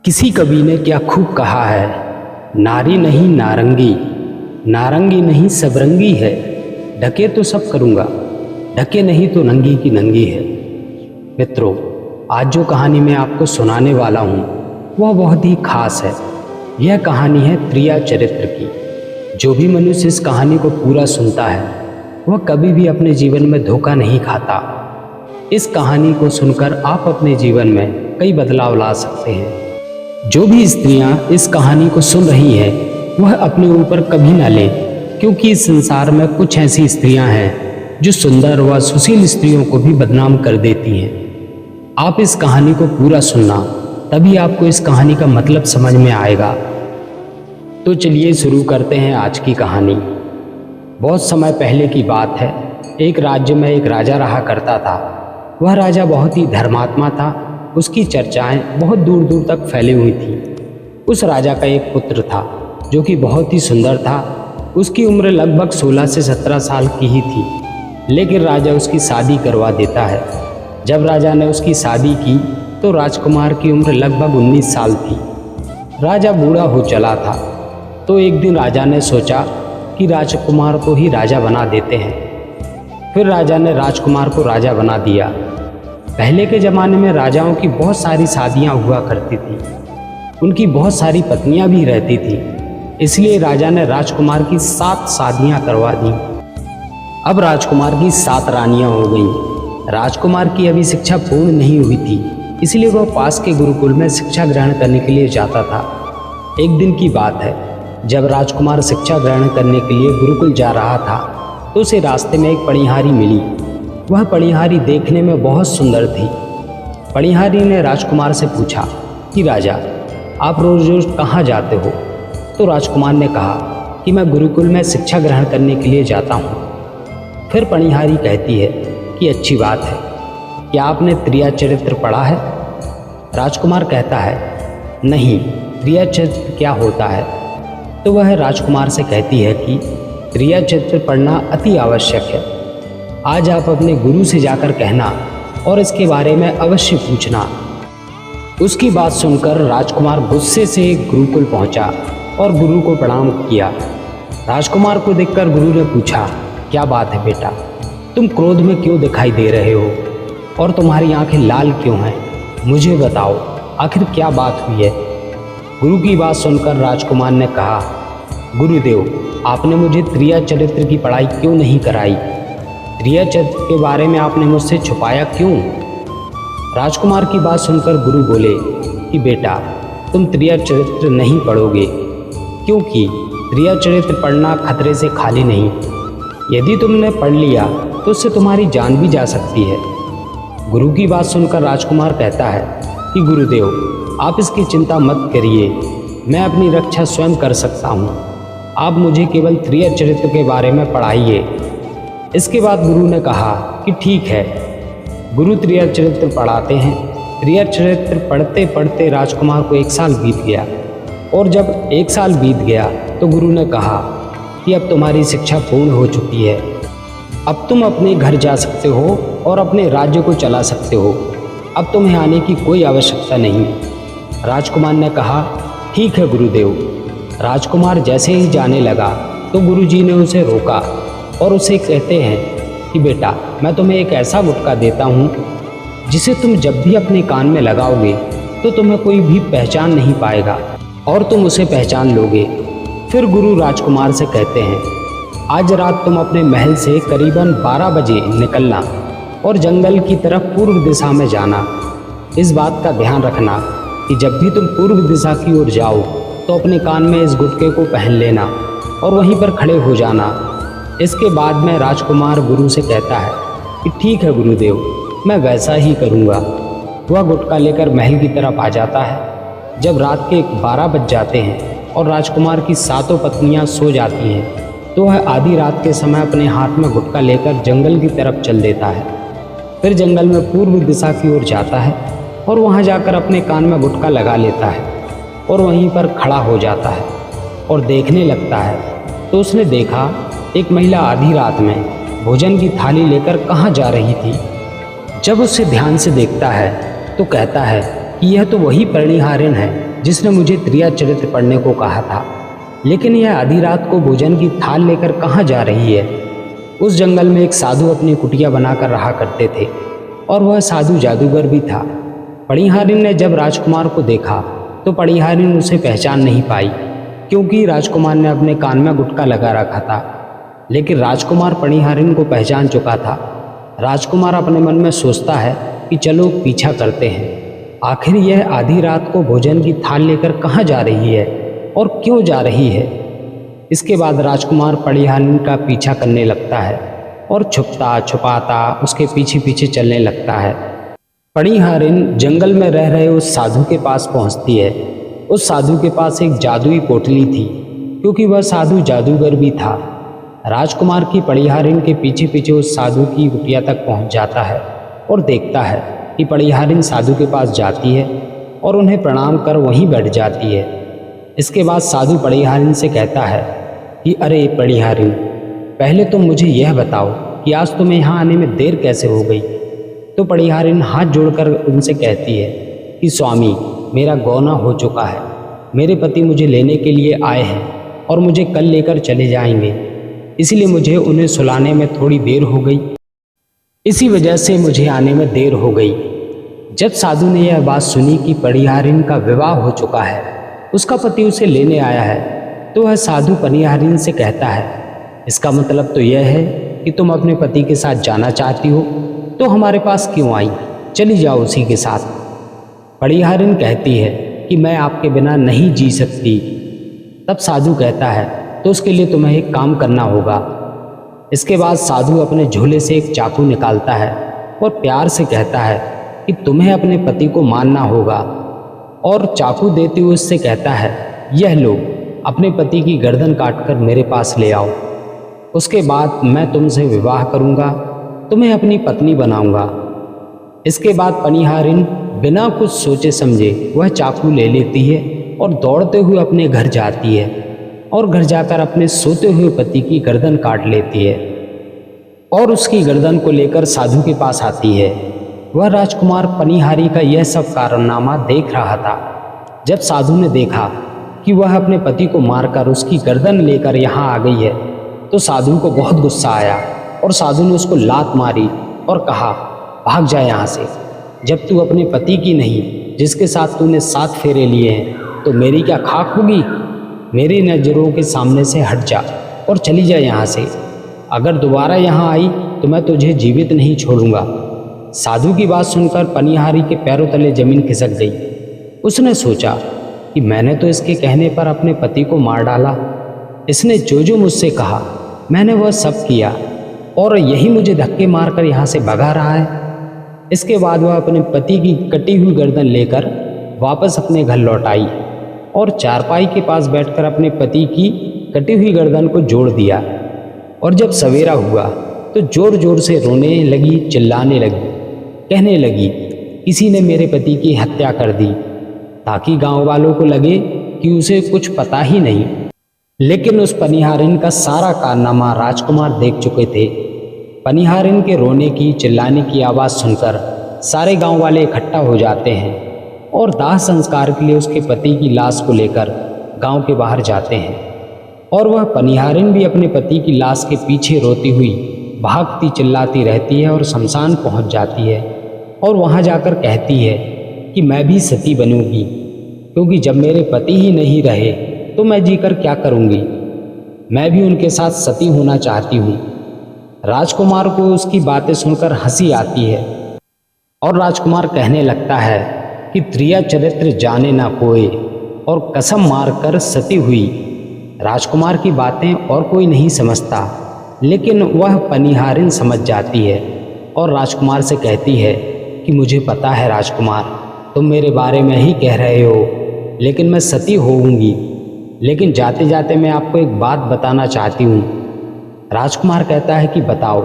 किसी कवि ने क्या खूब कहा है, नारी नहीं नारंगी, नारंगी नहीं सबरंगी है। ढके तो सब करूँगा, ढके नहीं तो नंगी की नंगी है। मित्रों, आज जो कहानी मैं आपको सुनाने वाला हूँ वह बहुत ही खास है। यह कहानी है त्रिया चरित्र की। जो भी मनुष्य इस कहानी को पूरा सुनता है वह कभी भी अपने जीवन में धोखा नहीं खाता। इस कहानी को सुनकर आप अपने जीवन में कई बदलाव ला सकते हैं। जो भी स्त्रियां इस कहानी को सुन रही हैं वह अपने ऊपर कभी ना लें, क्योंकि इस संसार में कुछ ऐसी स्त्रियां हैं जो सुंदर व सुशील स्त्रियों को भी बदनाम कर देती हैं। आप इस कहानी को पूरा सुनना, तभी आपको इस कहानी का मतलब समझ में आएगा। तो चलिए शुरू करते हैं आज की कहानी। बहुत समय पहले की बात है। एक राज्य में एक राजा रहा करता था। वह राजा बहुत ही धर्मात्मा था। उसकी चर्चाएं बहुत दूर दूर तक फैली हुई थी। उस राजा का एक पुत्र था जो कि बहुत ही सुंदर था। उसकी उम्र लगभग 16 से 17 साल की ही थी, लेकिन राजा उसकी शादी करवा देता है। जब राजा ने उसकी शादी की तो राजकुमार की उम्र लगभग 19 साल थी। राजा बूढ़ा हो चला था, तो एक दिन राजा ने सोचा कि राजकुमार को ही राजा बना देते हैं। फिर राजा ने राजकुमार को राजा बना दिया। पहले के ज़माने में राजाओं की बहुत सारी शादियां हुआ करती थी। उनकी बहुत सारी पत्नियां भी रहती थी, इसलिए राजा ने राजकुमार की 7 शादियां करवा दी। अब राजकुमार की 7 रानियां हो गईं। राजकुमार की अभी शिक्षा पूर्ण नहीं हुई थी, इसलिए वह पास के गुरुकुल में शिक्षा ग्रहण करने के लिए जाता था। एक दिन की बात है, जब राजकुमार शिक्षा ग्रहण करने के लिए गुरुकुल जा रहा था तो उसे रास्ते में एक पनिहारी मिली। वह पनिहारी देखने में बहुत सुंदर थी। पनिहारी ने राजकुमार से पूछा कि राजा, आप रोज़ रोज़ कहाँ जाते हो? तो राजकुमार ने कहा कि मैं गुरुकुल में शिक्षा ग्रहण करने के लिए जाता हूँ। फिर पनिहारी कहती है कि अच्छी बात है, क्या आपने त्रिया चरित्र पढ़ा है? राजकुमार कहता है नहीं, त्रिया चरित्र क्या होता है? तो वह राजकुमार से कहती है कि त्रिया चरित्र पढ़ना अति आवश्यक है। आज आप अपने गुरु से जाकर कहना और इसके बारे में अवश्य पूछना। उसकी बात सुनकर राजकुमार गुस्से से गुरुकुल पहुंचा और गुरु को प्रणाम किया। राजकुमार को देखकर गुरु ने पूछा, क्या बात है बेटा, तुम क्रोध में क्यों दिखाई दे रहे हो और तुम्हारी आंखें लाल क्यों हैं? मुझे बताओ, आखिर क्या बात हुई है? गुरु की बात सुनकर राजकुमार ने कहा, गुरुदेव, आपने मुझे त्रिया चरित्र की पढ़ाई क्यों नहीं कराई? त्रिया चरित्र के बारे में आपने मुझसे छुपाया क्यों? राजकुमार की बात सुनकर गुरु बोले कि बेटा, तुम त्रिया चरित्र नहीं पढ़ोगे, क्योंकि त्रिया चरित्र पढ़ना खतरे से खाली नहीं। यदि तुमने पढ़ लिया तो उससे तुम्हारी जान भी जा सकती है। गुरु की बात सुनकर राजकुमार कहता है कि गुरुदेव, आप इसकी चिंता मत करिए, मैं अपनी रक्षा स्वयं कर सकता हूँ। आप मुझे केवल त्रिया चरित्र के बारे में पढ़ाइए। इसके बाद गुरु ने कहा कि ठीक है। गुरु त्रिया चरित्र पढ़ाते हैं। त्रिया चरित्र पढ़ते पढ़ते राजकुमार को 1 साल बीत गया, और जब 1 साल बीत गया तो गुरु ने कहा कि अब तुम्हारी शिक्षा पूर्ण हो चुकी है। अब तुम अपने घर जा सकते हो और अपने राज्य को चला सकते हो। अब तुम्हें आने की कोई आवश्यकता नहीं। राजकुमार ने कहा, ठीक है गुरुदेव। राजकुमार जैसे ही जाने लगा तो गुरुजी ने उसे रोका और उसे कहते हैं कि बेटा, मैं तुम्हें एक ऐसा गुटखा देता हूँ जिसे तुम जब भी अपने कान में लगाओगे तो तुम्हें कोई भी पहचान नहीं पाएगा और तुम उसे पहचान लोगे। फिर गुरु राजकुमार से कहते हैं, आज रात तुम अपने महल से करीबन 12 बजे निकलना और जंगल की तरफ पूर्व दिशा में जाना। इस बात का ध्यान रखना कि जब भी तुम पूर्व दिशा की ओर जाओ तो अपने कान में इस गुटके को पहन लेना और वहीं पर खड़े हो जाना। इसके बाद में राजकुमार गुरु से कहता है कि ठीक है गुरुदेव, मैं वैसा ही करूँगा। वह गुटका लेकर महल की तरफ आ जाता है। जब रात के 12 बज जाते हैं और राजकुमार की 7 पत्नियां सो जाती हैं तो वह आधी रात के समय अपने हाथ में गुटका लेकर जंगल की तरफ चल देता है। फिर जंगल में पूर्व दिशा की ओर जाता है और वहाँ जाकर अपने कान में गुटका लगा लेता है और वहीं पर खड़ा हो जाता है और देखने लगता है। तो उसने देखा एक महिला आधी रात में भोजन की थाली लेकर कहाँ जा रही थी। जब उसे ध्यान से देखता है तो कहता है कि यह तो वही पनिहारिन है जिसने मुझे त्रिया चरित्र पढ़ने को कहा था, लेकिन यह आधी रात को भोजन की थाल लेकर कहाँ जा रही है। उस जंगल में एक साधु अपनी कुटिया बनाकर रहा करते थे और वह साधु जादूगर भी था। पणिहारिन ने जब राजकुमार को देखा तो पणिहारिन उसे पहचान नहीं पाई, क्योंकि राजकुमार ने अपने कान में गुटका लगा रखा था। लेकिन राजकुमार पणिहारिन को पहचान चुका था। राजकुमार अपने मन में सोचता है कि चलो पीछा करते हैं, आखिर यह आधी रात को भोजन की थाल लेकर कहाँ जा रही है और क्यों जा रही है। इसके बाद राजकुमार पणिहारिन का पीछा करने लगता है और छुपता छुपाता उसके पीछे पीछे चलने लगता है। पणिहारिन जंगल में रह रहे उस साधु के पास पहुंचती है। उस साधु के पास एक जादुई पोटली थी, क्योंकि वह साधु जादूगर भी था। राजकुमार की पणिहारिन के पीछे पीछे उस साधु की कुटिया तक पहुंच जाता है और देखता है कि पणिहारिन साधु के पास जाती है और उन्हें प्रणाम कर वहीं बैठ जाती है। इसके बाद साधु पणिहारिन से कहता है कि अरे पणिहारिन, पहले तो मुझे यह बताओ कि आज तुम्हें यहाँ आने में देर कैसे हो गई। तो पणिहारिन हाथ जोड़कर उनसे कहती है कि स्वामी, मेरा गौना हो चुका है, मेरे पति मुझे लेने के लिए आए हैं और मुझे कल लेकर चले जाएंगे, इसलिए मुझे उन्हें सुलाने में थोड़ी देर हो गई, इसी वजह से मुझे आने में देर हो गई। जब साधु ने यह बात सुनी कि पणिहारिन का विवाह हो चुका है, उसका पति उसे लेने आया है, तो वह साधु पणिहारिन से कहता है, इसका मतलब तो यह है कि तुम अपने पति के साथ जाना चाहती हो, तो हमारे पास क्यों आई, चली जाओ उसी के साथ। पणिहारिन कहती है कि मैं आपके बिना नहीं जी सकती। तब साधु कहता है, तो उसके लिए तुम्हें एक काम करना होगा। इसके बाद साधु अपने झोले से एक चाकू निकालता है और प्यार से कहता है कि तुम्हें अपने पति को मारना होगा, और चाकू देते हुए उससे कहता है, यह लो, अपने पति की गर्दन काटकर मेरे पास ले आओ। उसके बाद मैं तुमसे विवाह करूंगा, तुम्हें अपनी पत्नी बनाऊंगा। इसके बाद पणिहारिन बिना कुछ सोचे समझे वह चाकू ले लेती है और दौड़ते हुए अपने घर जाती है और घर जाकर अपने सोते हुए पति की गर्दन काट लेती है और उसकी गर्दन को लेकर साधु के पास आती है। वह राजकुमार पणिहारी का यह सब कारनामा देख रहा था। जब साधु ने देखा कि वह अपने पति को मारकर उसकी गर्दन लेकर यहाँ आ गई है, तो साधु को बहुत गुस्सा आया और साधु ने उसको लात मारी और कहा, भाग जा यहाँ से। जब तू अपने पति की नहीं, जिसके साथ तूने 7 फेरे लिए हैं, तो मेरी क्या खाक होगी। मेरी नज़रों के सामने से हट जा और चली जा यहाँ से। अगर दोबारा यहाँ आई तो मैं तुझे जीवित नहीं छोड़ूंगा। साधु की बात सुनकर पणिहारी के पैरों तले जमीन खिसक गई। उसने सोचा कि मैंने तो इसके कहने पर अपने पति को मार डाला। इसने जो जो मुझसे कहा मैंने वह सब किया और यही मुझे धक्के मारकर यहाँ से भगा रहा है। इसके बाद वह अपने पति की कटी हुई गर्दन लेकर वापस अपने घर लौट आई और चारपाई के पास बैठकर अपने पति की कटी हुई गर्दन को जोड़ दिया। और जब सवेरा हुआ तो जोर जोर से रोने लगी, चिल्लाने लगी, कहने लगी, किसी ने मेरे पति की हत्या कर दी, ताकि गांव वालों को लगे कि उसे कुछ पता ही नहीं। लेकिन उस पणिहारिन का सारा कारनामा राजकुमार देख चुके थे। पणिहारिन के रोने की, चिल्लाने की आवाज़ सुनकर सारे गांव वाले इकट्ठा हो जाते हैं और दाह संस्कार के लिए उसके पति की लाश को लेकर गांव के बाहर जाते हैं। और वह पणिहारिन भी अपने पति की लाश के पीछे रोती हुई भागती चिल्लाती रहती है और शमशान पहुंच जाती है और वहां जाकर कहती है कि मैं भी सती बनूंगी, क्योंकि जब मेरे पति ही नहीं रहे तो मैं जीकर क्या करूंगी। मैं भी उनके साथ सती होना चाहती हूँ। राजकुमार को उसकी बातें सुनकर हंसी आती है और राजकुमार कहने लगता है कि त्रिया चरित्र जाने ना कोई, और कसम मारकर सती हुई। राजकुमार की बातें और कोई नहीं समझता, लेकिन वह पणिहारिन समझ जाती है और राजकुमार से कहती है कि मुझे पता है राजकुमार, तुम मेरे बारे में ही कह रहे हो, लेकिन मैं सती होऊंगी। लेकिन जाते जाते मैं आपको एक बात बताना चाहती हूँ। राजकुमार कहता है कि बताओ।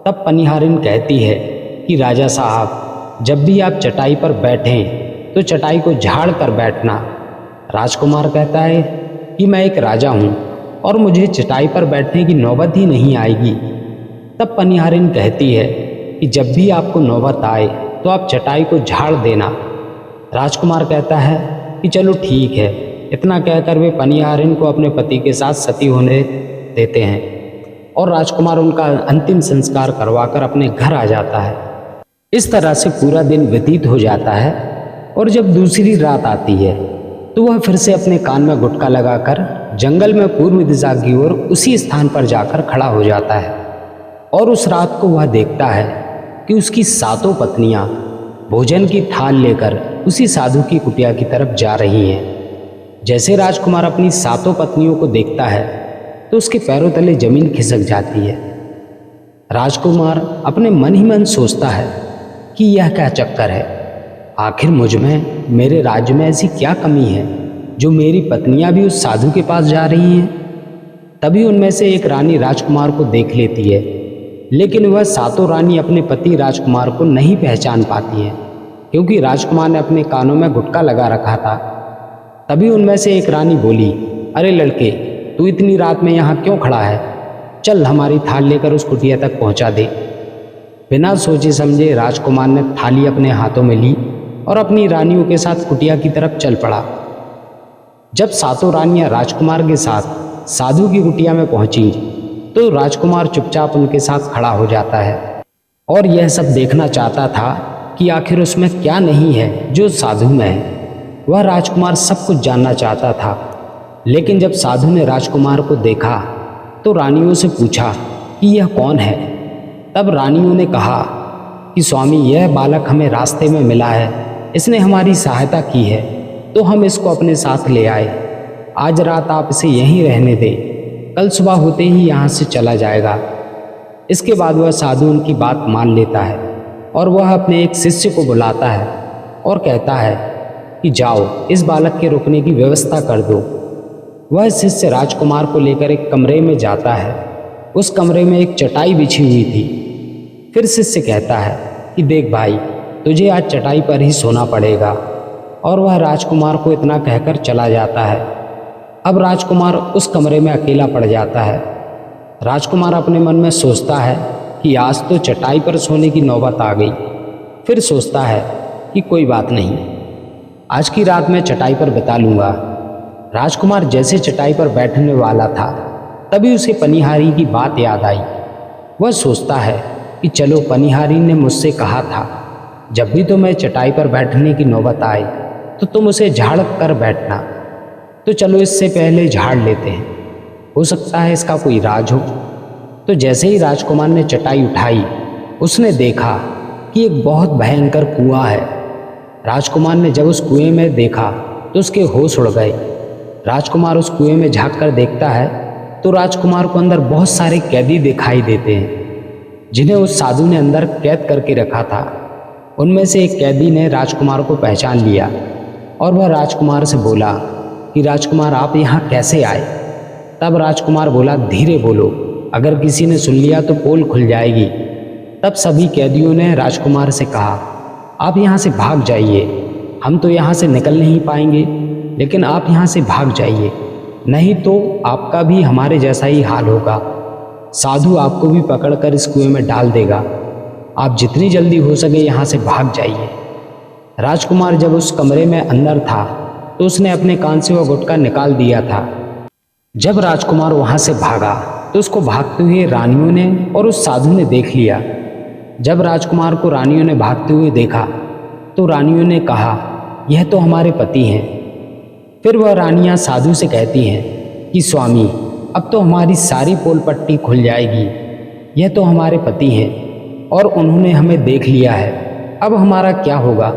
तब पणिहारिन कहती है कि राजा साहब, जब भी आप चटाई पर बैठें तो चटाई को झाड़ कर बैठना। राजकुमार कहता है कि मैं एक राजा हूँ और मुझे चटाई पर बैठने की नौबत ही नहीं आएगी। तब पणिहारिन कहती है कि जब भी आपको नौबत आए तो आप चटाई को झाड़ देना। राजकुमार कहता है कि चलो ठीक है। इतना कहकर वे पनिहारिन को अपने पति के साथ सती होने देते हैं और राजकुमार उनका अंतिम संस्कार करवाकर अपने घर आ जाता है। इस तरह से पूरा दिन व्यतीत हो जाता है और जब दूसरी रात आती है तो वह फिर से अपने कान में गुटका लगाकर जंगल में पूर्व दिशा की ओर उसी स्थान पर जाकर खड़ा हो जाता है और उस रात को वह देखता है कि उसकी 7 पत्नियां भोजन की थाल लेकर उसी साधु की कुटिया की तरफ जा रही हैं। जैसे राजकुमार अपनी 7 पत्नियों को देखता है तो उसके पैरों तले जमीन खिसक जाती है। राजकुमार अपने मन ही मन सोचता है कि यह क्या चक्कर है, आखिर मुझ में, मेरे राज्य में ऐसी क्या कमी है जो मेरी पत्नियां भी उस साधु के पास जा रही हैं। तभी उनमें से एक रानी राजकुमार को देख लेती है, लेकिन वह 7 रानी अपने पति राजकुमार को नहीं पहचान पाती हैं क्योंकि राजकुमार ने अपने कानों में गुटका लगा रखा था। तभी उनमें से एक रानी बोली, अरे लड़के, तू इतनी रात में यहाँ क्यों खड़ा है? चल हमारी थाल लेकर उस कुटिया तक पहुँचा दे। बिना सोचे समझे राजकुमार ने थाली अपने हाथों में ली और अपनी रानियों के साथ कुटिया की तरफ चल पड़ा। जब 7 रानियां राजकुमार के साथ साधु की कुटिया में पहुंची तो राजकुमार चुपचाप उनके साथ खड़ा हो जाता है और यह सब देखना चाहता था कि आखिर उसमें क्या नहीं है जो साधु में है। वह राजकुमार सब कुछ जानना चाहता था, लेकिन जब साधु ने राजकुमार को देखा तो रानियों से पूछा कि यह कौन है। तब रानियों ने कहा कि स्वामी, यह बालक हमें रास्ते में मिला है, इसने हमारी सहायता की है तो हम इसको अपने साथ ले आए। आज रात आप इसे यहीं रहने दें, कल सुबह होते ही यहाँ से चला जाएगा। इसके बाद वह साधु उनकी बात मान लेता है और वह अपने एक शिष्य को बुलाता है और कहता है कि जाओ इस बालक के रुकने की व्यवस्था कर दो। वह शिष्य राजकुमार को लेकर एक कमरे में जाता है। उस कमरे में एक चटाई बिछी हुई थी। फिर शिष्य कहता है कि देख भाई, तुझे आज चटाई पर ही सोना पड़ेगा, और वह राजकुमार को इतना कहकर चला जाता है। अब राजकुमार उस कमरे में अकेला पड़ जाता है। राजकुमार अपने मन में सोचता है कि आज तो चटाई पर सोने की नौबत आ गई। फिर सोचता है कि कोई बात नहीं, आज की रात मैं चटाई पर बिता लूँगा। राजकुमार जैसे चटाई पर बैठने वाला था तभी उसे पनिहारी की बात याद आई। वह सोचता है कि चलो, पनिहारी ने मुझसे कहा था जब भी तुम्हें चटाई पर बैठने की नौबत आए तो तुम उसे झाड़ कर बैठना, तो चलो इससे पहले झाड़ लेते हैं, हो सकता है इसका कोई राज हो। तो जैसे ही राजकुमार ने चटाई उठाई उसने देखा कि एक बहुत भयंकर कुआं है। राजकुमार ने जब उस कुएं में देखा तो उसके होश उड़ गए। राजकुमार उस कुएं में झांक कर देखता है तो राजकुमार को अंदर बहुत सारे कैदी दिखाई देते हैं जिन्हें उस साधु ने अंदर कैद करके रखा था। उनमें से एक कैदी ने राजकुमार को पहचान लिया और वह राजकुमार से बोला कि राजकुमार, आप यहाँ कैसे आए? तब राजकुमार बोला, धीरे बोलो, अगर किसी ने सुन लिया तो पोल खुल जाएगी। तब सभी कैदियों ने राजकुमार से कहा, आप यहाँ से भाग जाइए, हम तो यहाँ से निकल नहीं पाएंगे, लेकिन आप यहाँ से भाग जाइए, नहीं तो आपका भी हमारे जैसा ही हाल होगा। साधु आपको भी पकड़कर इस कुएं में डाल देगा। आप जितनी जल्दी हो सके यहाँ से भाग जाइए। राजकुमार जब उस कमरे में अंदर था तो उसने अपने कान से वह गुटखा निकाल दिया था। जब राजकुमार वहाँ से भागा तो उसको भागते हुए रानियों ने और उस साधु ने देख लिया। जब राजकुमार को रानियों ने भागते हुए देखा तो रानियों ने कहा, यह तो हमारे पति हैं। फिर वह रानियां साधु से कहती हैं कि स्वामी, अब तो हमारी सारी पोल पट्टी खुल जाएगी। यह तो हमारे पति हैं और उन्होंने हमें देख लिया है, अब हमारा क्या होगा?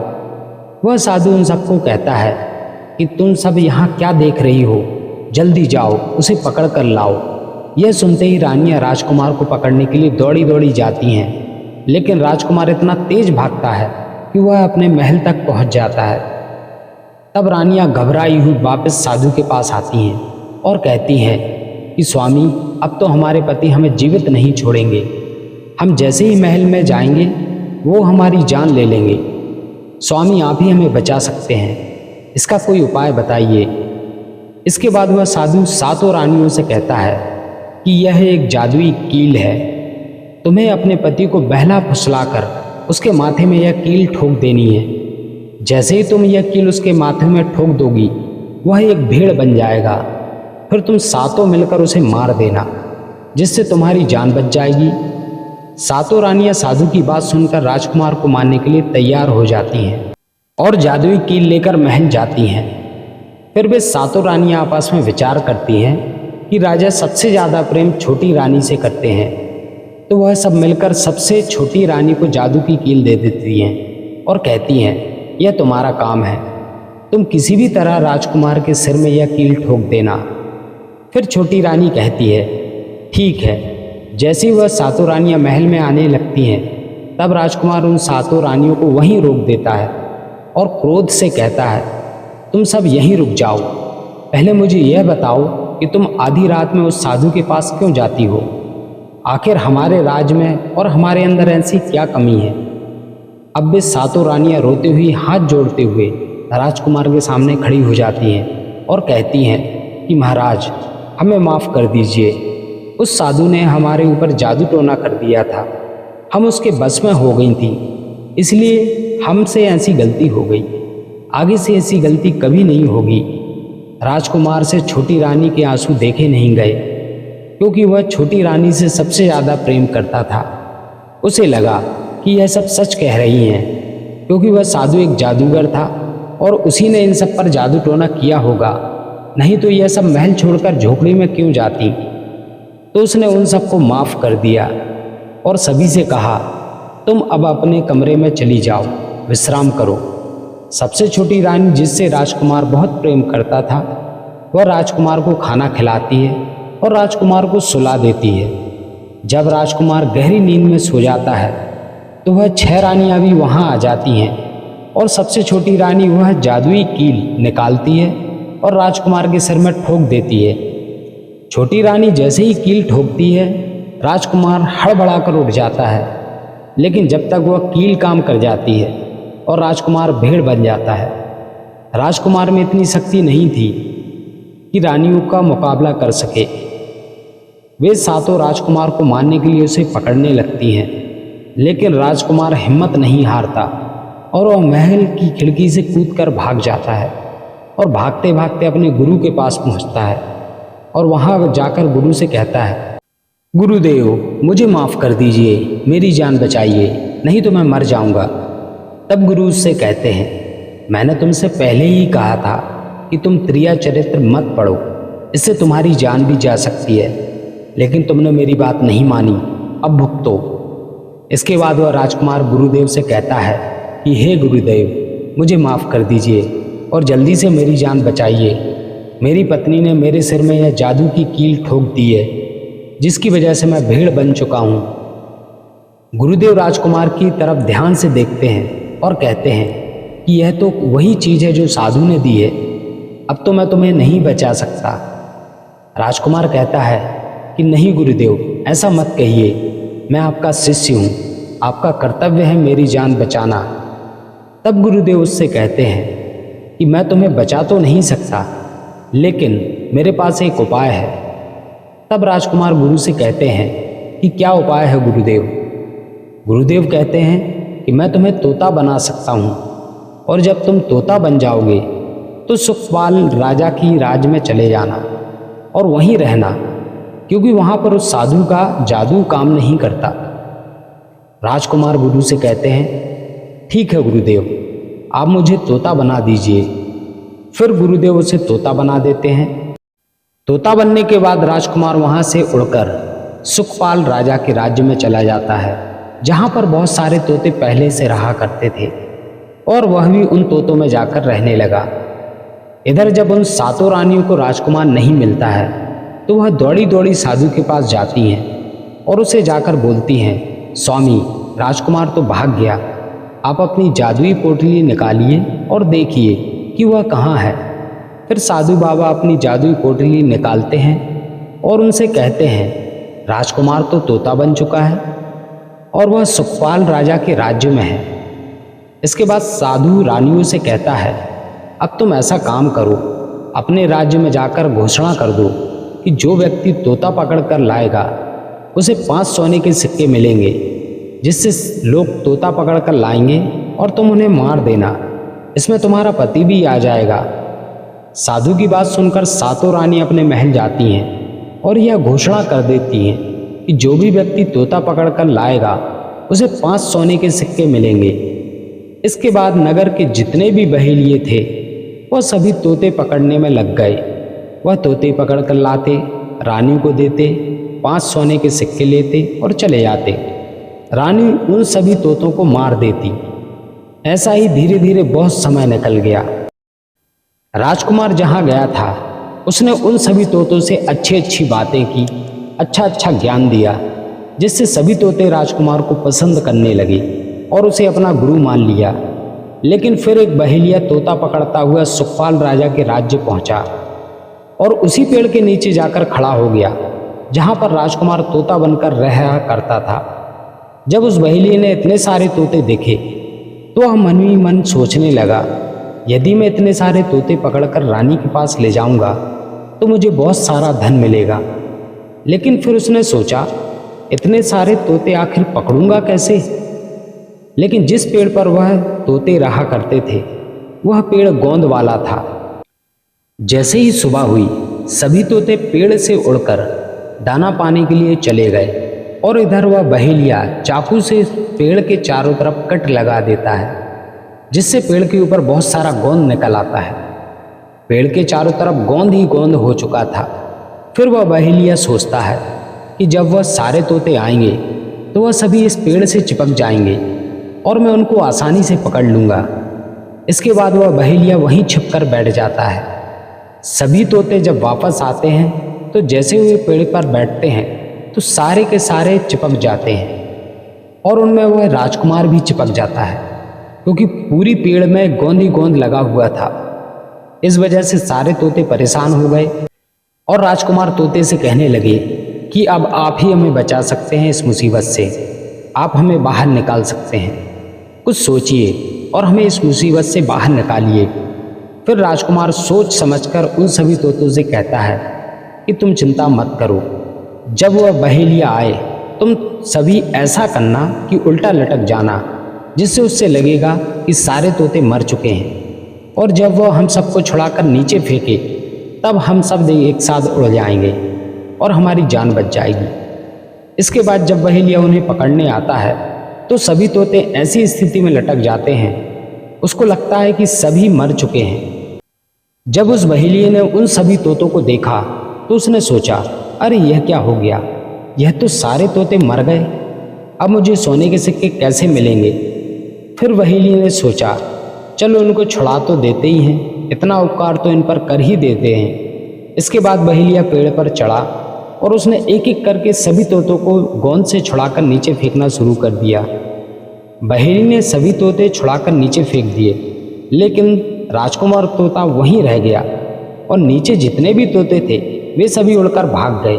वह साधु उन सबको कहता है कि तुम सब यहाँ क्या देख रही हो, जल्दी जाओ, उसे पकड़ कर लाओ। यह सुनते ही रानियां राजकुमार को पकड़ने के लिए दौड़ी दौड़ी जाती हैं, लेकिन राजकुमार इतना तेज भागता है कि वह अपने महल तक पहुँच जाता है। तब रानियां घबराई हुई वापस साधु के पास आती हैं और कहती हैं कि स्वामी, अब तो हमारे पति हमें जीवित नहीं छोड़ेंगे। हम जैसे ही महल में जाएंगे वो हमारी जान ले लेंगे। स्वामी, आप ही हमें बचा सकते हैं, इसका कोई उपाय बताइए। इसके बाद वह साधु 7 रानियों से कहता है कि यह एक जादुई कील है, तुम्हें अपने पति को बहला फुसलाकर उसके माथे में यह कील ठोक देनी है। जैसे ही तुम यह कील उसके माथे में ठोक दोगी, वह एक भेड़ बन जाएगा। फिर तुम सातों मिलकर उसे मार देना, जिससे तुम्हारी जान बच जाएगी। सातों रानियां साधु की बात सुनकर राजकुमार को मारने के लिए तैयार हो जाती हैं और जादुई कील लेकर महल जाती हैं। फिर वे सातों रानियां आपस में विचार करती हैं कि राजा सबसे ज़्यादा प्रेम छोटी रानी से करते हैं, तो वह सब मिलकर सबसे छोटी रानी को जादू की कील दे देती हैं और कहती हैं, यह तुम्हारा काम है, तुम किसी भी तरह राजकुमार के सिर में यह कील ठोक देना। फिर छोटी रानी कहती है, ठीक है। जैसे ही वह सातों रानियां महल में आने लगती हैं, तब राजकुमार उन सातों रानियों को वहीं रोक देता है और क्रोध से कहता है, तुम सब यहीं रुक जाओ। पहले मुझे यह बताओ कि तुम आधी रात में उस साधु के पास क्यों जाती हो? आखिर हमारे राज में और हमारे अंदर ऐसी क्या कमी है? अब वे सातों रानियां रोते हुए, हाथ जोड़ते हुए राजकुमार के सामने खड़ी हो जाती हैं और कहती हैं कि महाराज, हमें माफ़ कर दीजिए। उस साधु ने हमारे ऊपर जादू टोना कर दिया था, हम उसके बस में हो गई थी, इसलिए हमसे ऐसी गलती हो गई। आगे से ऐसी गलती कभी नहीं होगी। राजकुमार से छोटी रानी के आंसू देखे नहीं गए, क्योंकि वह छोटी रानी से सबसे ज़्यादा प्रेम करता था। उसे लगा कि यह सब सच कह रही हैं, क्योंकि वह साधु एक जादूगर था और उसी ने इन सब पर जादू टोना किया होगा, नहीं तो यह सब महल छोड़कर झोपड़ी में क्यों जाती। तो उसने उन सबको माफ़ कर दिया और सभी से कहा, तुम अब अपने कमरे में चली जाओ, विश्राम करो। सबसे छोटी रानी, जिससे राजकुमार बहुत प्रेम करता था, वह राजकुमार को खाना खिलाती है और राजकुमार को सुला देती है। जब राजकुमार गहरी नींद में सो जाता है, तो वह 6 रानियां भी वहां आ जाती हैं और सबसे छोटी रानी वह जादुई कील निकालती है और राजकुमार के सिर में ठोक देती है। छोटी रानी जैसे ही कील ठोकती है, राजकुमार हड़बड़ाकर उठ जाता है, लेकिन जब तक वह कील काम कर जाती है और राजकुमार भेड़ बन जाता है। राजकुमार में इतनी शक्ति नहीं थी कि रानियों का मुकाबला कर सके। वे सातों राजकुमार को मारने के लिए उसे पकड़ने लगती हैं, लेकिन राजकुमार हिम्मत नहीं हारता और वह महल की खिड़की से कूदकर भाग जाता है और भागते भागते अपने गुरु के पास पहुंचता है और वहां जाकर गुरु से कहता है, गुरुदेव, मुझे माफ़ कर दीजिए, मेरी जान बचाइए, नहीं तो मैं मर जाऊंगा। तब गुरु उससे कहते हैं, मैंने तुमसे पहले ही कहा था कि तुम त्रिया चरित्र मत पढ़ो, इससे तुम्हारी जान भी जा सकती है, लेकिन तुमने मेरी बात नहीं मानी, अब भुगतो। इसके बाद वह राजकुमार गुरुदेव से कहता है कि हे गुरुदेव, मुझे माफ़ कर दीजिए और जल्दी से मेरी जान बचाइए। मेरी पत्नी ने मेरे सिर में यह जादू की कील ठोक दी है, जिसकी वजह से मैं भेड़ बन चुका हूँ। गुरुदेव राजकुमार की तरफ ध्यान से देखते हैं और कहते हैं कि यह तो वही चीज़ है जो साधु ने दी है, अब तो मैं तुम्हें नहीं बचा सकता। राजकुमार कहता है कि नहीं गुरुदेव, ऐसा मत कहिए, मैं आपका शिष्य हूँ, आपका कर्तव्य है मेरी जान बचाना। तब गुरुदेव उससे कहते हैं कि मैं तुम्हें बचा तो नहीं सकता, लेकिन मेरे पास एक उपाय है। तब राजकुमार गुरु से कहते हैं कि क्या उपाय है गुरुदेव? गुरुदेव कहते हैं कि मैं तुम्हें तोता बना सकता हूँ, और जब तुम तोता बन जाओगे तो सुखपाल राजा की राज में चले जाना और वहीं रहना, क्योंकि वहाँ पर उस साधु का जादू काम नहीं करता। राजकुमार गुरु से कहते हैं, ठीक है गुरुदेव, आप मुझे तोता बना दीजिए। फिर गुरुदेव उसे तोता बना देते हैं। तोता बनने के बाद राजकुमार वहाँ से उड़कर सुखपाल राजा के राज्य में चला जाता है, जहाँ पर बहुत सारे तोते पहले से रहा करते थे, और वह भी उन तोतों में जाकर रहने लगा। इधर जब उन सातों रानियों को राजकुमार नहीं मिलता है, तो वह दौड़ी दौड़ी साधु के पास जाती हैं और उसे जाकर बोलती हैं, स्वामी, राजकुमार तो भाग गया, आप अपनी जादुई पोटली निकालिए और देखिए कि वह कहाँ है। फिर साधु बाबा अपनी जादुई पोटली निकालते हैं और उनसे कहते हैं, राजकुमार तो तोता बन चुका है और वह सुखपाल राजा के राज्य में है। इसके बाद साधु रानियों से कहता है, अब तुम ऐसा काम करो, अपने राज्य में जाकर घोषणा कर दो कि जो व्यक्ति तोता पकड़ कर लाएगा उसे 5 सोने के सिक्के मिलेंगे, जिससे लोग तोता पकड़ कर लाएंगे और तुम उन्हें मार देना। इसमें तुम्हारा पति भी आ जाएगा। साधु की बात सुनकर सातों रानी अपने महल जाती हैं और यह घोषणा कर देती हैं कि जो भी व्यक्ति तोता पकड़कर लाएगा उसे 5 सोने के सिक्के मिलेंगे। इसके बाद नगर के जितने भी बहेलिए थे वह सभी तोते पकड़ने में लग गए। वह तोते पकड़कर लाते, रानी को देते, 5 सोने के सिक्के लेते और चले जाते। रानी उन सभी तोतों को मार देती। ऐसा ही धीरे धीरे बहुत समय निकल गया। राजकुमार जहाँ गया था उसने उन सभी तोतों से अच्छी अच्छी बातें की, अच्छा अच्छा ज्ञान दिया, जिससे सभी तोते राजकुमार को पसंद करने लगे और उसे अपना गुरु मान लिया। लेकिन फिर एक बहेलिया तोता पकड़ता हुआ सुखपाल राजा के राज्य पहुंचा और उसी पेड़ के नीचे जाकर खड़ा हो गया जहां पर राजकुमार तोता बनकर रहा करता था। जब उस बहेलिये ने इतने सारे तोते देखे तो वह मन ही मन सोचने लगा, यदि मैं इतने सारे तोते पकड़कर रानी के पास ले जाऊंगा तो मुझे बहुत सारा धन मिलेगा। लेकिन फिर उसने सोचा, इतने सारे तोते आखिर पकड़ूंगा कैसे। लेकिन जिस पेड़ पर वह तोते रहा करते थे वह पेड़ गोंद वाला था। जैसे ही सुबह हुई सभी तोते पेड़ से उड़कर दाना पाने के लिए चले गए और इधर वह बहेलिया चाकू से पेड़ के चारों तरफ कट लगा देता है, जिससे पेड़ के ऊपर बहुत सारा गोंद निकल आता है। पेड़ के चारों तरफ गोंद ही गोंद हो चुका था। फिर वह बहेलिया सोचता है कि जब वह सारे तोते आएंगे तो वह सभी इस पेड़ से चिपक जाएंगे और मैं उनको आसानी से पकड़ लूँगा। इसके बाद वह बहेलिया वहीं छिपकर बैठ जाता है। सभी तोते जब वापस आते हैं तो जैसे वे पेड़ पर बैठते हैं तो सारे के सारे चिपक जाते हैं और उनमें वह राजकुमार भी चिपक जाता है, क्योंकि पूरी पेड़ में गोंद ही गोंद लगा हुआ था। इस वजह से सारे तोते परेशान हो गए और राजकुमार तोते से कहने लगे कि अब आप ही हमें बचा सकते हैं इस मुसीबत से, आप हमें बाहर निकाल सकते हैं। कुछ सोचिए और हमें इस मुसीबत से बाहर निकालिए। फिर राजकुमार सोच समझकर उन सभी तोतों से कहता है कि तुम चिंता मत करो, जब वह बहेलिया आए तुम सभी ऐसा करना कि उल्टा लटक जाना, जिससे उससे लगेगा कि सारे तोते मर चुके हैं, और जब वह हम सबको छुड़ाकर नीचे फेंके तब हम सब एक साथ उड़ जाएंगे और हमारी जान बच जाएगी। इसके बाद जब बहेलिया उन्हें पकड़ने आता है तो सभी तोते ऐसी स्थिति में लटक जाते हैं, उसको लगता है कि सभी मर चुके हैं। जब उस बहेलिये ने उन सभी तोतों को देखा तो उसने सोचा, अरे यह क्या हो गया, यह तो सारे तोते मर गए, अब मुझे सोने के सिक्के कैसे मिलेंगे। फिर बहेलिये ने सोचा, चलो उनको छुड़ा तो देते ही हैं, इतना उपकार तो इन पर कर ही देते हैं। इसके बाद बहेलिया पेड़ पर चढ़ा और उसने एक एक करके सभी तोतों को गोंद से छुड़ाकर नीचे फेंकना शुरू कर दिया। बहेली ने सभी तोते छुड़ाकर नीचे फेंक दिए, लेकिन राजकुमार तोता वहीं रह गया और नीचे जितने भी तोते थे वे सभी उड़कर भाग गए।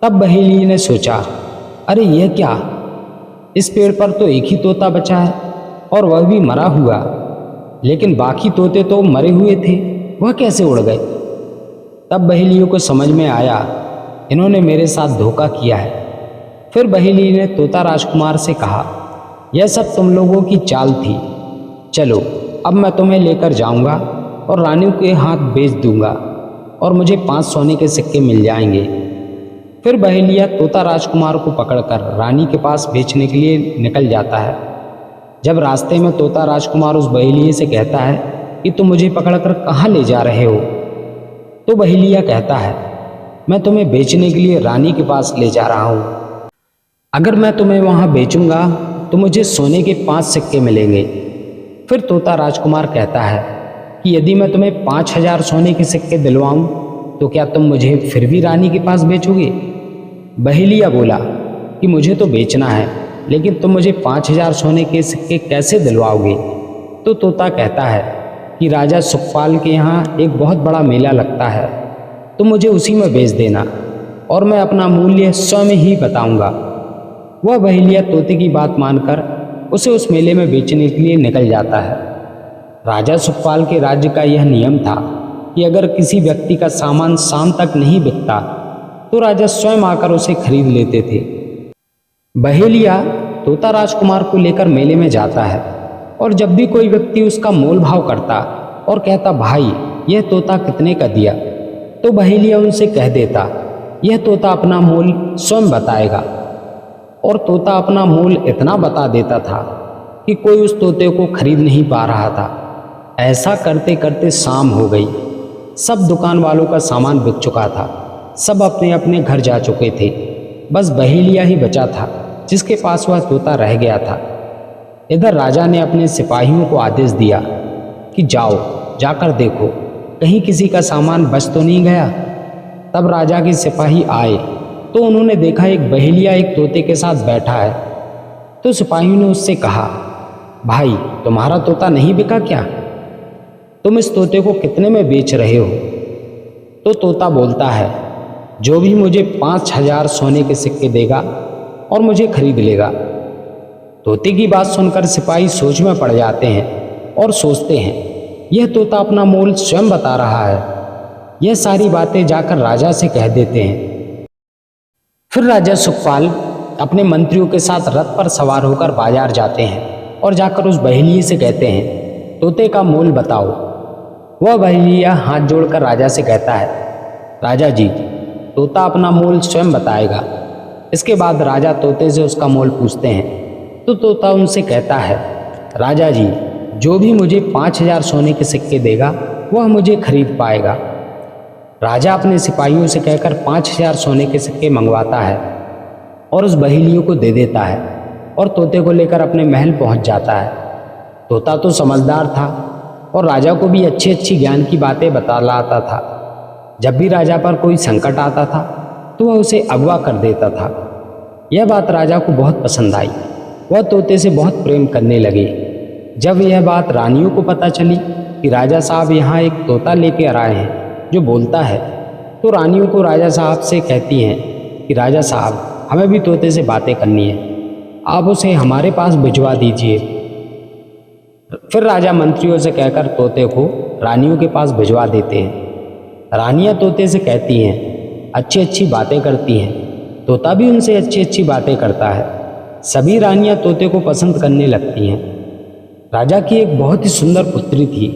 तब बहेली ने सोचा, अरे यह क्या, इस पेड़ पर तो एक ही तोता बचा है और वह भी मरा हुआ, लेकिन बाकी तोते तो मरे हुए थे, वह कैसे उड़ गए। तब बहेलियों को समझ में आया, इन्होंने मेरे साथ धोखा किया है। फिर बहेली ने तोता राजकुमार से कहा, यह सब तुम लोगों की चाल थी, चलो अब मैं तुम्हें लेकर जाऊंगा और रानी के हाथ बेच दूंगा और मुझे 5 सोने के सिक्के मिल जाएंगे। फिर बहेलिया तोता राजकुमार को पकड़कर रानी के पास बेचने के लिए निकल जाता है। जब रास्ते में तोता राजकुमार उस बहेलिये से कहता है कि तुम मुझे पकड़कर कहाँ ले जा रहे हो, तो बहेलिया कहता है, मैं तुम्हें बेचने के लिए रानी के पास ले जा रहा हूँ। अगर मैं तुम्हें वहाँ बेचूंगा तो मुझे सोने के 5 सिक्के मिलेंगे। फिर तोता राजकुमार कहता है कि यदि मैं तुम्हें 5000 सोने के सिक्के दिलवाऊं तो क्या तुम मुझे फिर भी रानी के पास बेचोगे। बहेलिया बोला कि मुझे तो बेचना है, लेकिन तुम मुझे 5000 सोने के सिक्के कैसे दिलवाओगे। तो तोता कहता है कि राजा सुखपाल के यहाँ एक बहुत बड़ा मेला लगता है, तुम मुझे उसी में बेच देना और मैं अपना मूल्य स्वयं ही बताऊंगा। वह बहेलिया तोते की बात मानकर उसे उस मेले में बेचने के लिए निकल जाता है। राजा सुखपाल के राज्य का यह नियम था कि अगर किसी व्यक्ति का सामान शाम तक नहीं बिकता तो राजा स्वयं आकर उसे खरीद लेते थे। बहेलिया तोता राजकुमार को लेकर मेले में जाता है और जब भी कोई व्यक्ति उसका मोल भाव करता और कहता भाई यह तोता कितने का दिया, तो बहेलिया उनसे कह देता यह तोता अपना मोल स्वयं बताएगा। और तोता अपना मोल इतना बता देता था कि कोई उस तोते को खरीद नहीं पा रहा था। ऐसा करते करते शाम हो गई। सब दुकान वालों का सामान बिक चुका था। सब अपने अपने घर जा चुके थे। बस बहेलिया ही बचा था जिसके पास वह तोता रह गया था। इधर राजा ने अपने सिपाहियों को आदेश दिया कि जाओ जाकर देखो कहीं किसी का सामान बच तो नहीं गया। तब राजा के सिपाही आए तो उन्होंने देखा एक बहेलिया एक तोते के साथ बैठा है। तो सिपाहियों ने उससे कहा भाई तुम्हारा तोता नहीं बिका क्या? तुम इस तोते को कितने में बेच रहे हो? तो तोता बोलता है जो भी मुझे 5000 सोने के सिक्के देगा और मुझे खरीद लेगा। तोते की बात सुनकर सिपाही सोच में पड़ जाते हैं और सोचते हैं यह तोता अपना मोल स्वयं बता रहा है। यह सारी बातें जाकर राजा से कह देते हैं। फिर राजा सुखपाल अपने मंत्रियों के साथ रथ पर सवार होकर बाजार जाते हैं और जाकर उस बहेलिये से कहते हैं तोते का मोल बताओ। वह बहेलिया हाथ जोड़कर राजा से कहता है राजा जी तोता अपना मोल स्वयं बताएगा। इसके बाद राजा तोते से उसका मोल पूछते हैं तो तोता उनसे कहता है राजा जी जो भी मुझे 5000 सोने के सिक्के देगा वह मुझे खरीद पाएगा। राजा अपने सिपाहियों से कहकर 5000 सोने के सिक्के मंगवाता है और उस बहेलियों को दे देता है और तोते को लेकर अपने महल पहुंच जाता है। तोता तो समझदार था और राजा को भी अच्छी अच्छी ज्ञान की बातें बतलाता था। जब भी राजा पर कोई संकट आता था तो वह उसे अगवा कर देता था। यह बात राजा को बहुत पसंद आई। वह तोते से बहुत प्रेम करने लगे। जब यह बात रानियों को पता चली कि राजा साहब यहाँ एक तोता लेके आए हैं जो बोलता है, तो रानियों को राजा साहब से कहती हैं कि राजा साहब हमें भी तोते से बातें करनी है, आप उसे हमारे पास भिजवा दीजिए। फिर राजा मंत्रियों से कहकर तोते को रानियों के पास भिजवा देते हैं। रानियां तोते से कहती हैं अच्छी अच्छी बातें करती हैं। तोता भी उनसे अच्छी अच्छी बातें करता है। सभी रानियां तोते को पसंद करने लगती हैं। राजा की एक बहुत ही सुंदर पुत्री थी।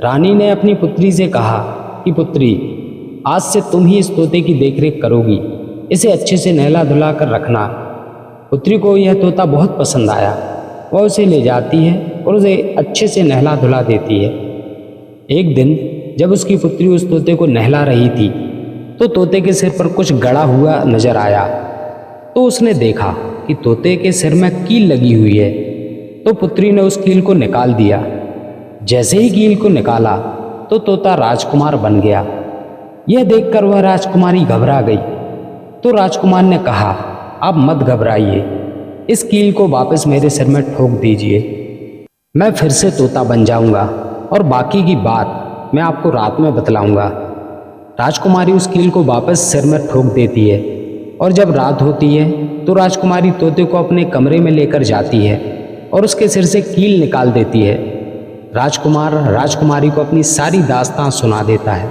रानी ने अपनी पुत्री से कहा कि पुत्री आज से तुम ही इस तोते की देखरेख करोगी, इसे अच्छे से नहला धुला कर रखना। पुत्री को यह तोता बहुत पसंद आया। वह उसे ले जाती है और उसे अच्छे से नहला धुला देती है। एक दिन जब उसकी पुत्री उस तोते को नहला रही थी तो तोते के सिर पर कुछ गड़ा हुआ नजर आया। तो उसने देखा कि तोते के सिर में कील लगी हुई है। तो पुत्री ने उस कील को निकाल दिया। जैसे ही कील को निकाला तो तोता राजकुमार बन गया। यह देखकर वह राजकुमारी घबरा गई। तो राजकुमार ने कहा आप मत घबराइए, इस कील को वापस मेरे सिर में ठोक दीजिए, मैं फिर से तोता बन जाऊंगा और बाकी की बात मैं आपको रात में बतलाऊंगा। राजकुमारी उस कील को वापस सिर में ठोक देती है और जब रात होती है तो राजकुमारी तोते को अपने कमरे में लेकर जाती है और उसके सिर से कील निकाल देती है। राजकुमार राजकुमारी को अपनी सारी दास्तां सुना देता है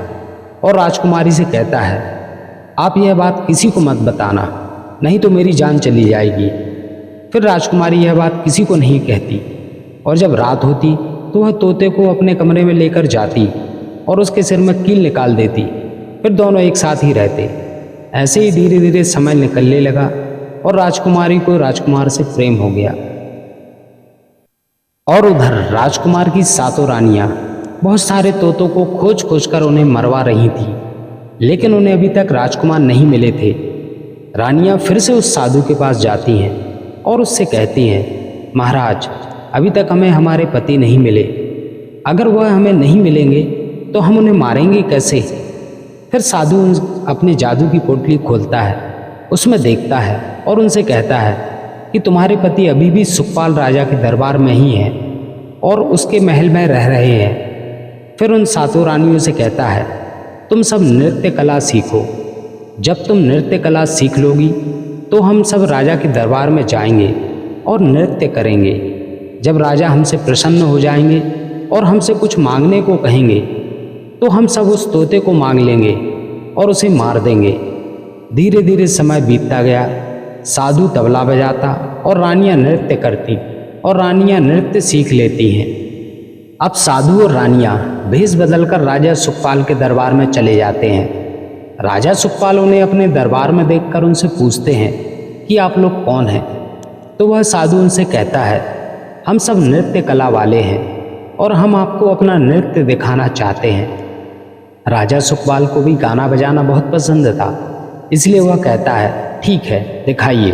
और राजकुमारी से कहता है आप यह बात किसी को मत बताना, नहीं तो मेरी जान चली जाएगी। फिर राजकुमारी यह बात किसी को नहीं कहती और जब रात होती तो वह तोते को अपने कमरे में लेकर जाती और उसके सिर में कील निकाल देती। फिर दोनों एक साथ ही रहते। ऐसे ही धीरे धीरे समय निकलने लगा और राजकुमारी को राजकुमार से प्रेम हो गया। और उधर राजकुमार की सातों रानियां बहुत सारे तोतों को खोज खोज कर उन्हें मरवा रही थी, लेकिन उन्हें अभी तक राजकुमार नहीं मिले थे। रानियां फिर से उस साधु के पास जाती हैं और उससे कहती हैं महाराज अभी तक हमें हमारे पति नहीं मिले, अगर वह हमें नहीं मिलेंगे तो हम उन्हें मारेंगे कैसे। फिर साधु अपने जादू की पोटली खोलता है, उसमें देखता है और उनसे कहता है कि तुम्हारे पति अभी भी सुखपाल राजा के दरबार में ही हैं और उसके महल में रह रहे हैं। फिर उन सातों रानियों से कहता है तुम सब नृत्य कला सीखो, जब तुम नृत्य कला सीख लोगी तो हम सब राजा के दरबार में जाएंगे और नृत्य करेंगे। जब राजा हमसे प्रसन्न हो जाएंगे और हमसे कुछ मांगने को कहेंगे तो हम सब उस तोते को मांग लेंगे और उसे मार देंगे। धीरे धीरे समय बीतता गया। साधु तबला बजाता और रानियां नृत्य करती। और रानियां नृत्य सीख लेती हैं। अब साधु और रानियां भेष बदलकर राजा सुखपाल के दरबार में चले जाते हैं। राजा सुखपाल उन्हें अपने दरबार में देखकर उनसे पूछते हैं कि आप लोग कौन हैं। तो वह साधु उनसे कहता है, हम सब नृत्य कला वाले हैं और हम आपको अपना नृत्य दिखाना चाहते हैं। राजा सुखपाल को भी गाना बजाना बहुत पसंद था, इसलिए वह कहता है, ठीक है, दिखाइए।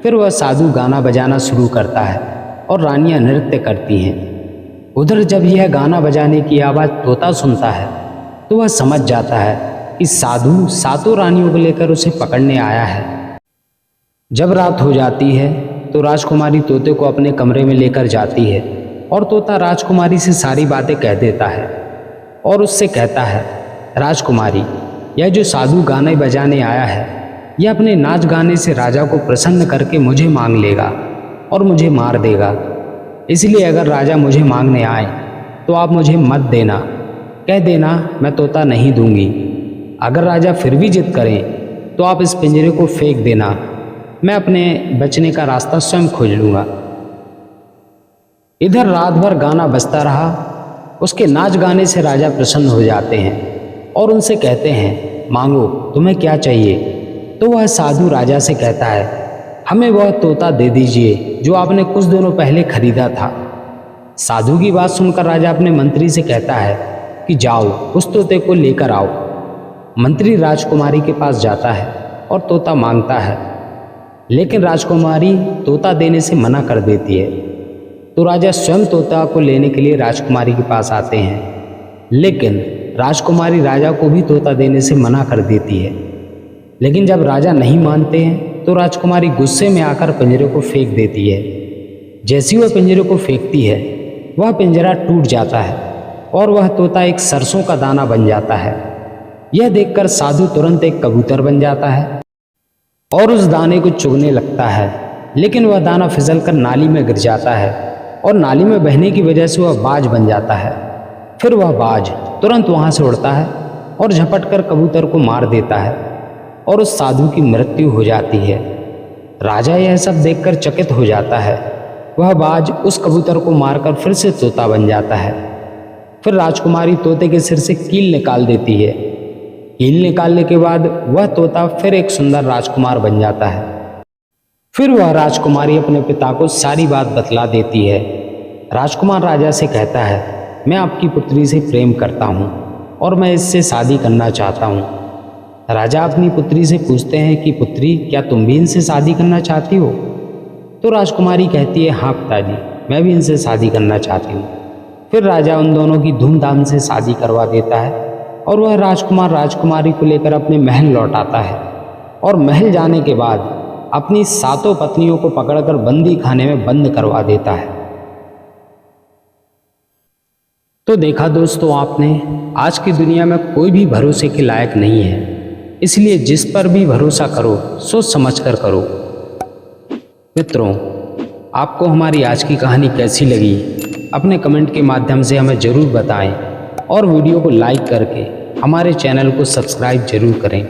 फिर वह साधु गाना बजाना शुरू करता है और रानियां नृत्य करती हैं। उधर जब यह गाना बजाने की आवाज़ तोता सुनता है तो वह समझ जाता है कि साधु सातों रानियों को लेकर उसे पकड़ने आया है। जब रात हो जाती है तो राजकुमारी तोते को अपने कमरे में लेकर जाती है और तोता राजकुमारी से सारी बातें कह देता है और उससे कहता है, राजकुमारी, यह जो साधु गाने बजाने आया है यह अपने नाच गाने से राजा को प्रसन्न करके मुझे मांग लेगा और मुझे मार देगा। इसलिए अगर राजा मुझे मांगने आए तो आप मुझे मत देना, कह देना मैं तोता नहीं दूंगी। अगर राजा फिर भी जिद करें तो आप इस पिंजरे को फेंक देना, मैं अपने बचने का रास्ता स्वयं खोज लूँगा। इधर रात भर गाना बजता रहा। उसके नाच गाने से राजा प्रसन्न हो जाते हैं और उनसे कहते हैं, मांगो, तुम्हें क्या चाहिए। तो वह साधु राजा से कहता है, हमें वह तोता दे दीजिए जो आपने कुछ दिनों पहले खरीदा था। साधु की बात सुनकर राजा अपने मंत्री से कहता है कि जाओ उस तोते को लेकर आओ। मंत्री राजकुमारी के पास जाता है और तोता मांगता है, लेकिन राजकुमारी तोता देने से मना कर देती है। तो राजा स्वयं तोता को लेने के लिए राजकुमारी के पास आते हैं, लेकिन राजकुमारी राजा को भी तोता देने से मना कर देती है। लेकिन जब राजा नहीं मानते हैं तो राजकुमारी गुस्से में आकर पिंजरे को फेंक देती है। जैसी वह पिंजरे को फेंकती है वह पिंजरा टूट जाता है और वह तोता एक सरसों का दाना बन जाता है। यह देखकर साधु तुरंत एक कबूतर बन जाता है और उस दाने को चुगने लगता है, लेकिन वह दाना फिसलकर नाली में गिर जाता है और नाली में बहने की वजह से वह बाज बन जाता है। फिर वह बाज तुरंत वहाँ से उड़ता है और झपटकर कबूतर को मार देता है और उस साधु की मृत्यु हो जाती है। राजा यह सब देखकर चकित हो जाता है। वह बाज उस कबूतर को मारकर फिर से तोता बन जाता है। फिर राजकुमारी तोते के सिर से कील निकाल देती है। कील निकालने के बाद वह तोता फिर एक सुंदर राजकुमार बन जाता है। फिर वह राजकुमारी अपने पिता को सारी बात बतला देती है। राजकुमार राजा से कहता है, मैं आपकी पुत्री से प्रेम करता हूँ और मैं इससे शादी करना चाहता हूँ। राजा अपनी पुत्री से पूछते हैं कि पुत्री, क्या तुम भी इनसे शादी करना चाहती हो। तो राजकुमारी कहती है, हाँ पिताजी, मैं भी इनसे शादी करना चाहती हूँ। फिर राजा उन दोनों की धूमधाम से शादी करवा देता है और वह राजकुमार राजकुमारी को लेकर अपने महल लौट आता है और महल जाने के बाद अपनी सातों पत्नियों को पकड़कर बंदी खाने में बंद करवा देता है। तो देखा दोस्तों आपने, आज की दुनिया में कोई भी भरोसे के लायक नहीं है, इसलिए जिस पर भी भरोसा करो सोच समझ कर करो। मित्रों, आपको हमारी आज की कहानी कैसी लगी अपने कमेंट के माध्यम से हमें ज़रूर बताएं और वीडियो को लाइक करके हमारे चैनल को सब्सक्राइब जरूर करें।